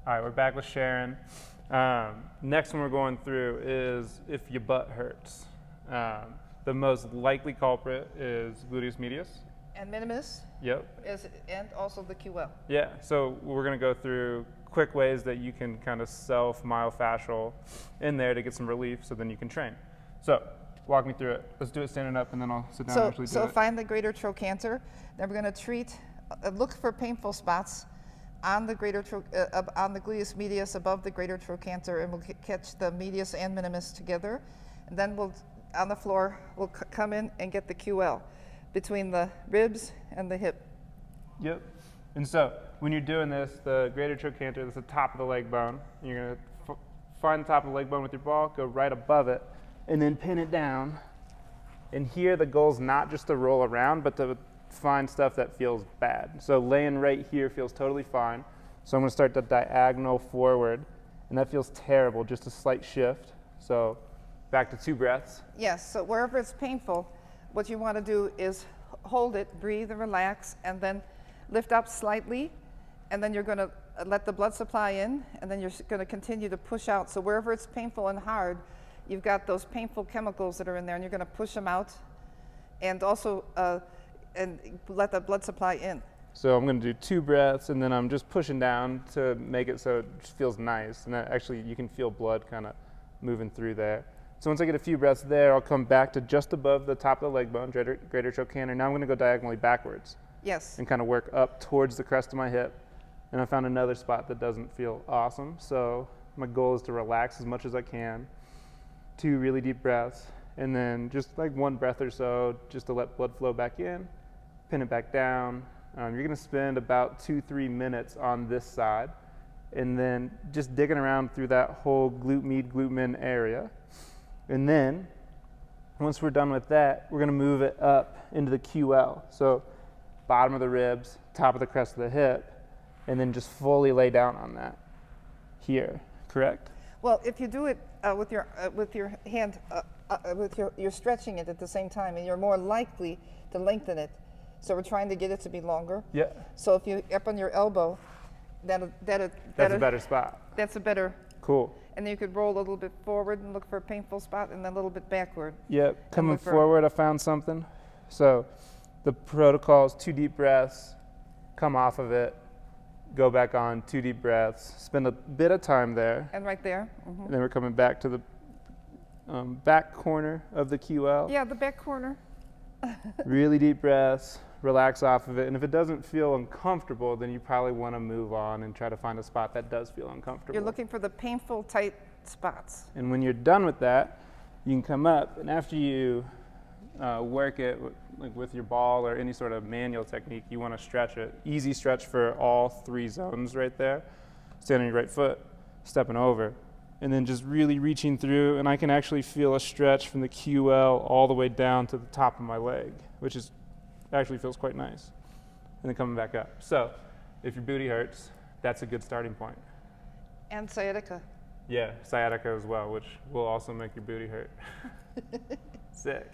All right, we're back with Sharon. Next one we're going through is if your butt hurts. The most likely culprit is gluteus medius. And minimus Yep. and also the QL. Yeah, so we're going to go through quick ways that you can kind of self-myofascial in there to get some relief so then you can train. So walk me through it. Let's do it standing up and then I'll sit down and actually do it. So find the greater trochanter. Then we're going to treat, look for painful spots on the on the gluteus medius above the greater trochanter, and we'll catch the medius and minimus together. And then we'll, on the floor, we'll come in and get the QL between the ribs and the hip. Yep. And so when you're doing this, the greater trochanter, that's the top of the leg bone. You're going to find the top of the leg bone with your ball, go right above it, and then pin it down. And here the goal is not just to roll around, but to find stuff that feels bad. So laying right here feels totally fine. So I'm going to start the diagonal forward, and that feels terrible, just a slight shift. So back to 2 breaths. Yes, so wherever it's painful, what you want to do is hold it, breathe and relax, and then lift up slightly, and then you're going to let the blood supply in, and then you're going to continue to push out. So wherever it's painful and hard, you've got those painful chemicals that are in there, and you're going to push them out, and also and let the blood supply in. So I'm going to do 2 breaths, and then I'm just pushing down to make it so it just feels nice. And that actually, you can feel blood kind of moving through there. So once I get a few breaths there, I'll come back to just above the top of the leg bone, greater trochanter. Now I'm going to go diagonally backwards. Yes. And kind of work up towards the crest of my hip. And I found another spot that doesn't feel awesome. So my goal is to relax as much as I can. 2 really deep breaths. And then just like 1 breath or so, just to let blood flow back in, pin it back down. You're going to spend about 2-3 minutes on this side. And then just digging around through that whole glute med, glute min area. And then once we're done with that, we're going to move it up into the QL. So bottom of the ribs, top of the crest of the hip, and then just fully lay down on that here, correct? Well, if you do it with your hand, you're stretching it at the same time, and you're more likely to lengthen it. So we're trying to get it to be longer. Yeah. So if you up on your elbow, that's a better spot. That's a better. Cool. And then you could roll a little bit forward and look for a painful spot, and then a little bit backward. Yep. Coming forward, I found something. So the protocol is 2 deep breaths, come off of it, go back on, 2 deep breaths, spend a bit of time there. And right there. Mm-hmm. And then we're coming back to the back corner of the QL. Yeah, the back corner. Really deep breaths, relax off of it. And if it doesn't feel uncomfortable, then you probably want to move on and try to find a spot that does feel uncomfortable. You're looking for the painful, tight spots. And when you're done with that, you can come up, and after you work it with your ball or any sort of manual technique, you want to stretch it. Easy stretch for all 3 zones right there. Stand on your right foot, stepping over, and then just really reaching through, and I can actually feel a stretch from the QL all the way down to the top of my leg, which is actually feels quite nice. And then coming back up. So if your booty hurts, that's a good starting point. And sciatica. Yeah, sciatica as well, which will also make your booty hurt. Sick.